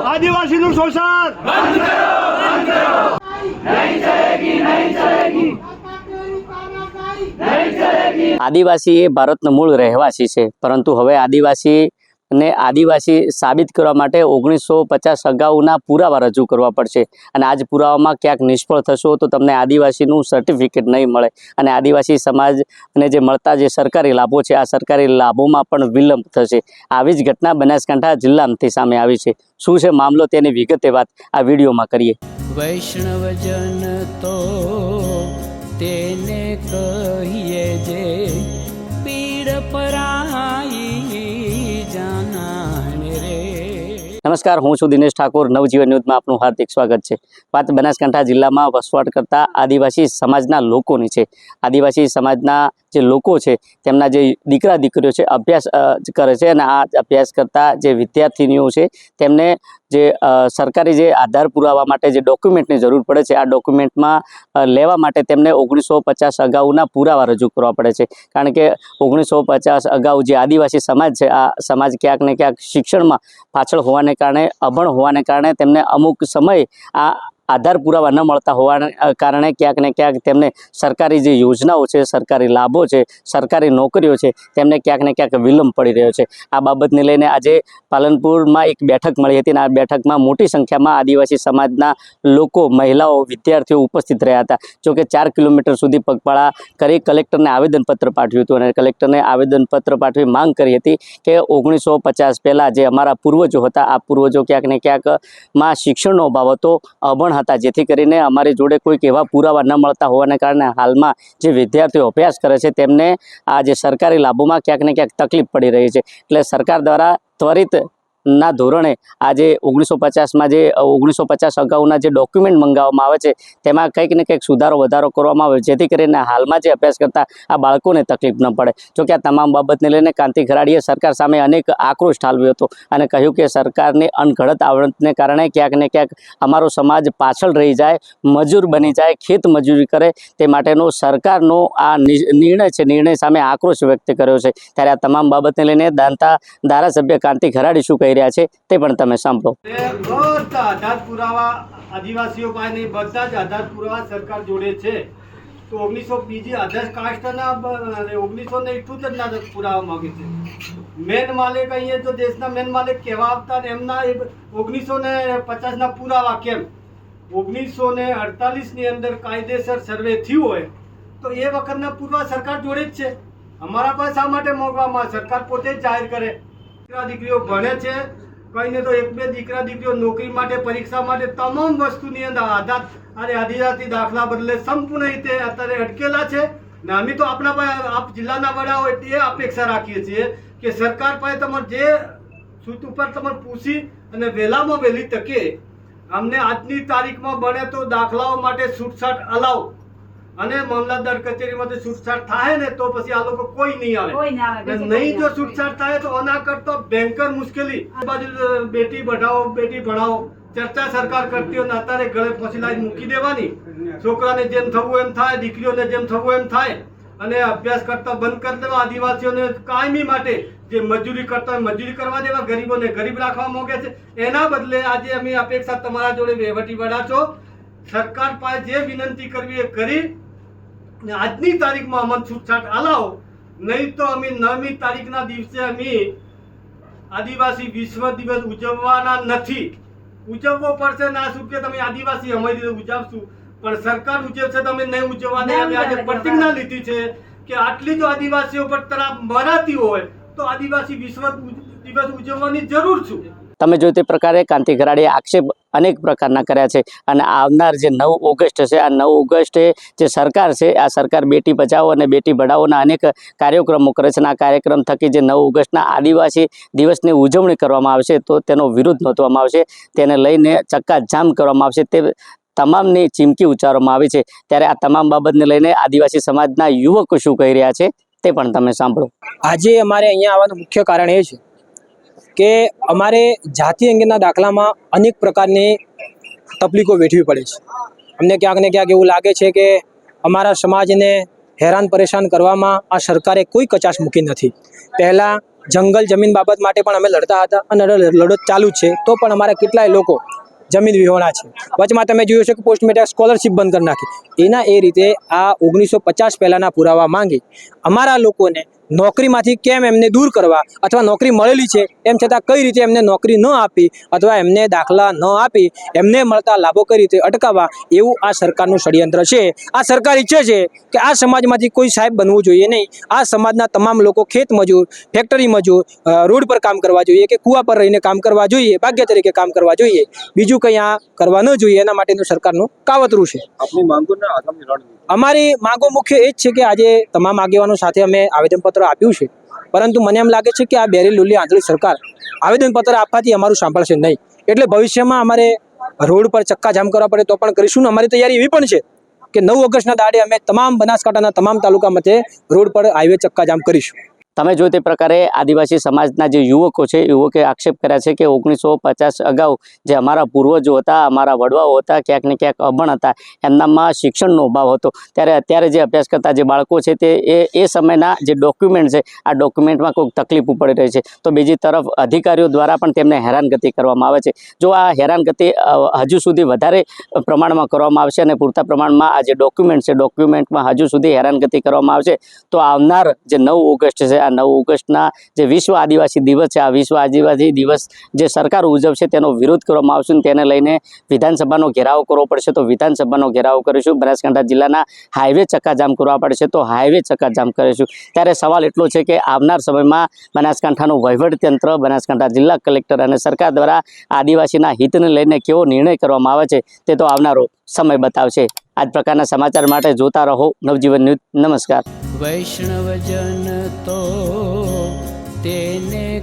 आदिवासी शोषण आदिवासी ए भारतનો મૂળ રહેવાસી છે, પરંતુ હવે આદિવાસીને આદિવાસી સાબિત કરવા માટે 1950 અગાઉના પુરાવા રજૂ કરવા પડશે અને આજ પુરાવામાં ક્યાંક નિષ્ફળ થશો તો તમને આદિવાસીનું સર્ટિફિકેટ નહીં મળે અને આદિવાસી સમાજને જે મળતા જે સરકારી લાભો છે આ સરકારી લાભોમાં પણ વિલંબ થશે। આવી જ ઘટના બનાસકાંઠા જિલ્લામાંથી સામે આવી છે। શું છે મામલો તેની વિગતે વાત આ વિડીયોમાં કરીએ। વૈષ્ણવજન તો તેને કહીએ જે પીડ પરાઈ જાનાને રે। નમસ્કાર, હું છું દિનેશ ઠાકોર। નવજીવન ન્યૂઝમાં આપનું હાર્દિક સ્વાગત છે। વાત બનાસકાંઠા જિલ્લામાં વસવાટ કરતા આદિવાસી સમાજના લોકોની છે। આદિવાસી સમાજના જે લોકો છે તેમના જે દીકરા દીકરીઓ છે અભ્યાસ કરે છે અને આ અભ્યાસ કરતા જે વિદ્યાર્થીનીઓ છે તેમને જે સરકારી જે આધાર પુરાવા માટે જે ડોક્યુમેન્ટની જરૂર પડે છે આ ડોક્યુમેન્ટમાં લેવા માટે તેમને 1950 અગાઉના પુરાવા રજૂ કરવા પડે છે। કારણ કે 1950 અગાઉ જે આદિવાસી સમાજ છે આ સમાજ ક્યાંક ને ક્યાંક શિક્ષણમાં પાછળ હોવાને કારણે, અભણ હોવાને કારણે તેમને અમુક સમયે આ આધાર પુરાવા ન મળતા હોવાને કારણે ક્યાંક ને ક્યાંક તેમને સરકારી જે યોજનાઓ છે, સરકારી લાભો છે, સરકારી નોકરીઓ છે તેમને ક્યાંક ને ક્યાંક વિલંબ પડી રહ્યો છે। આ બાબતને લઈને આજે પાલનપુરમાં એક બેઠક મળી હતી અને આ બેઠકમાં મોટી સંખ્યામાં આદિવાસી સમાજના લોકો, મહિલાઓ, વિદ્યાર્થીઓ ઉપસ્થિત રહ્યા હતા। જોકે 4 કિલોમીટર સુધી પગપાળા કરી કલેક્ટરને આવેદનપત્ર પાઠવ્યું હતું અને કલેક્ટરને આવેદનપત્ર પાઠવી માંગ કરી હતી કે 1950 પહેલાં જે અમારા પૂર્વજો હતા આ પૂર્વજો ક્યાંક ને ક્યાંક માં શિક્ષણનો અભાવ હતો, અભણ હતા, જેથી કરીને અમારી જોડે કોઈક એવા પુરાવા ન મળતા હોવાને કારણે હાલમાં જે વિદ્યાર્થીઓ અભ્યાસ કરે છે તેમને આ જે સરકારી લાભોમાં ક્યાંક ને ક્યાંક તકલીફ પડી રહી છે। એટલે સરકાર દ્વારા ત્વરિત ના ધોરણે આજે 1950માં જે 1950 અગાઉના જે ડોક્યુમેન્ટ મંગાવવામાં આવે છે તેમાં કંઈક ને કંઈક સુધારો વધારો કરવામાં આવે જેથી કરીને હાલમાં જે અભ્યાસ કરતા આ બાળકોને તકલીફ ન પડે। જોકે આ તમામ બાબતને લઈને કાંતિ ખરાડીએ સરકાર સામે અનેક આક્રોશ ઠાલવ્યો હતો અને કહ્યું કે સરકારની અણઘડત આવડતને કારણે ક્યાંક ને ક્યાંક અમારો સમાજ પાછળ રહી જાય, મજૂર બની જાય, ખેત મજૂરી કરે તે માટેનો સરકારનો આ નિર્ણય છે, નિર્ણય સામે આક્રોશ વ્યક્ત કર્યો છે। ત્યારે આ તમામ બાબતને લઈને દાંતા ધારાસભ્ય કાંતિ ખરાડી શું કહી રહ્યા છે તે પણ તમે સાંભળો। બધા આધાર પુરાવા આદિવાસીઓ પાસે બધા જ આધાર પુરાવા સરકાર જોડે છે। તો 1900 બીજી આધાર કાસ્ટના 1978 ના પુરાવા માંગે છે। મેન માલિક અહીંયા જો દેશના મેન માલિક કહેવા આવતા એમના 1950 ના પુરાવા કેમ 1948 ની અંદર કાયદેસર સર્વે થયું હોય તો એ વખતના પુરાવા સરકાર જોડે જ છે। અમારા પાસે શા માટે માંગવામાં? સરકાર પોતે જ જાહેર કરે। દીકરા દીકરીઓ ભણે છે, કહીને તો 1-2 દીકરા દીકરીઓ નોકરી માટે, પરીક્ષા માટે, તમામ વસ્તુની અંદર આધાર અને આદિજાતિ દાખલા બદલે સંપૂર્ણ રીતે અત્યારે અટકેલા છે ને અમે તો આપણા પાસે આપ જિલ્લાના વડા હોય એ અપેક્ષા રાખીએ છીએ કે સરકાર પાસે તમારે જે સૂત ઉપર તમારે પૂછી અને વહેલામાં વહેલી તકે અમને આજની તારીખમાં બને તો દાખલાઓ માટે છૂટછાટ અલાવ અને મામલતદાર કચેરીમાંથી છૂટછાટ થાય ને તો પછી આ લોકો કોઈ નહીં આવે। નહીં જો છૂટછાટ થાય તો આના કરતા ભયંકર મુશ્કેલી। બાજુ બેટી બઢાઓ, બેટી ભણાવો ચર્ચા સરકાર કરતી હોય ને અત્યારે ગળે ફસી લાવી મૂકી દેવાની। છોકરાને જેમ થવું એમ થાય, દીકરીઓને જેમ થવું એમ થાય અને અભ્યાસ કરતા બંધ કરી દેવા। આદિવાસીઓને કાયમી માટે જે મજૂરી કરતા હોય મજૂરી કરવા દેવા, ગરીબોને ગરીબ રાખવા માંગે છે। એના બદલે આજે અમે અપેક્ષા તમારા જોડે વહીવટી વડા છો, સરકાર પાસે જે વિનંતી કરવી એ કરી આજની તારીખમાં અમને છૂટછાટ અલાવો, નહીં તો અમે 9મી તારીખના દિવસે અમે આદિવાસી વિશ્વ દિવસ ઉજવવાના નથી। ઉજવવો પડશે ના શું કે તમે આદિવાસી અમારી રીતે ઉજવશું પણ સરકાર ઉજવશે તમે નહીં ઉજવવાના। અમે આજે પ્રતિજ્ઞા લીધી છે કે આટલી જો આદિવાસીઓ પર તરાપ મરાતી હોય તો આદિવાસી વિશ્વ દિવસ ઉજવવાની જરૂર છે। તમે જો તે પ્રકારે કાંતિ ખરાડીએ આક્ષેપ અનેક પ્રકારના કર્યા છે અને આવનાર જે 9 ઓગસ્ટ છે આ 9 ઓગસ્ટે જે સરકાર છે આ સરકાર બેટી બચાવો અને બેટી ભણાવોના અનેક કાર્યક્રમો કરે છે અને આ કાર્યક્રમ થકી જે 9 ઓગસ્ટના આદિવાસી દિવસની ઉજવણી કરવામાં આવશે તો તેનો વિરોધ નોંધવામાં આવશે, તેને લઈને ચક્કાજામ કરવામાં આવશે તે તમામની ચીમકી ઉચ્ચારવામાં આવી છે। ત્યારે આ તમામ બાબતને લઈને આદિવાસી સમાજના યુવકો શું કહી રહ્યા છે તે પણ તમે સાંભળો। આજે અમારે અહીંયા આવવાનું મુખ્ય કારણ એ છે કે અમારે જાતિ અંગેના દાખલામાં અનેક પ્રકારની તકલીફો વેઠવી પડે છે। અમને ક્યાંક ને ક્યાંક એવું લાગે છે કે અમારા સમાજને હેરાન પરેશાન કરવામાં આ સરકારે કોઈ કચાશ મૂકી નથી. પહેલાં જંગલ જમીન બાબત માટે પણ અમે લડતા હતા અને લડત ચાલુ જ છે, તો પણ અમારા કેટલાય લોકો જમીન વિહોણા છે. વચમાં તમે જોયું છે કે પોસ્ટ મેટ્રિક સ્કોલરશિપ બંધ કરી નાખી. એના એ રીતે આ 1950 પહેલાંના પુરાવા માંગી અમારા લોકોને નોકરીમાંથી કેમ એમને દૂર કરવા, અથવા નોકરી મળેલી છે એમ છતાં કઈ રીતે એમને નોકરી ન આપી, અથવા એમને દાખલા ન આપી એમને મળતા લાભો કઈ રીતે અટકાવવા, એવું આ સરકારનું ષડયંત્ર છે. આ સરકાર ઈચ્છે છે કે આ સમાજમાંથી કોઈ સાહેબ બનવું જોઈએ નહીં. આ સમાજના તમામ લોકો ખેત મજૂર, ફેક્ટરી મજૂર, રોડ પર કામ કરવા જોઈએ કે કૂવા પર રહીને કામ કરવા જોઈએ, ભાગ્ય તરીકે કામ કરવા જોઈએ. બીજું કંઈ આ કરવા ન જોઈએ. એના માટેનું સરકારનું કાવતરું છે. અમારી માંગો મુખ્ય એ જ છે કે આજે તમામ આગેવાનો સાથે અમે આવેદનપત્ર આપ્યું છે, પરંતુ મને એમ લાગે છે કે આ બેરી લોલી આંધળી સરકાર આવેદનપત્ર આપવાથી અમારું સાંભળશે નહીં. એટલે ભવિષ્યમાં અમારે રોડ પર ચક્કાજામ કરવા પડે તો પણ કરીશું ને. અમારી તૈયારી એવી પણ છે કે 9 ઓગસ્ટના દાડે અમે તમામ બનાસકાંઠાના તમામ તાલુકા મધ્યે રોડ પર હાઈવે ચક્કાજામ કરીશું. તમે જો તે પ્રકારે આદિવાસી સમાજના જે યુવકો છે, યુવકે આક્ષેપ કર્યા છે કે 1950 અગાઉ જે અમારા પૂર્વજો હતા, અમારા વડવાઓ હતા, ક્યાંક ને ક્યાંક અભણ હતા, એમનામાં શિક્ષણનો અભાવ હતો. ત્યારે અત્યારે જે અભ્યાસ કરતા જે બાળકો છે તે એ સમયના જે ડોક્યુમેન્ટ છે, આ ડોક્યુમેન્ટમાં કોઈક તકલીફ પડી રહી છે, તો બીજી તરફ અધિકારીઓ દ્વારા પણ તેમને હેરાનગતિ કરવામાં આવે છે. જો આ હેરાનગતિ હજુ સુધી વધારે પ્રમાણમાં કરવામાં આવશે અને પૂરતા પ્રમાણમાં આ જે ડોક્યુમેન્ટ છે, ડોક્યુમેન્ટમાં હજુ સુધી હેરાનગતિ કરવામાં આવશે, તો આવનાર જે 9 ઓગસ્ટ છે, 9 ઓગસ્ટના જે વિશ્વ આદિવાસી દિવસ છે, આ વિશ્વ આદિવાસી દિવસ જે સરકાર ઉજવશે તેનો વિરોધ કરવામાં આવશે અને તેને લઈને વિધાનસભાનો ઘેરાવ કરવો પડશે તો વિધાનસભાનો ઘેરાવ કરીશું. બનાસકાંઠા જિલ્લાના હાઈવે ચક્કાજામ કરવા પડશે તો હાઈવે ચક્કાજામ કરીશું. ત્યારે સવાલ એટલો છે કે આવનાર સમયમાં બનાસકાંઠાનું વહીવટીતંત્ર, બનાસકાંઠા જિલ્લા કલેક્ટર અને સરકાર દ્વારા આદિવાસીના હિતને લઈને કેવો નિર્ણય કરવામાં આવે છે તે તો આવનારો સમય બતાવશે. આ જ પ્રકારના સમાચાર માટે જોતા રહો નવજીવન ન્યૂઝ. નમસ્કાર. વૈષ્ણવજન તો તેને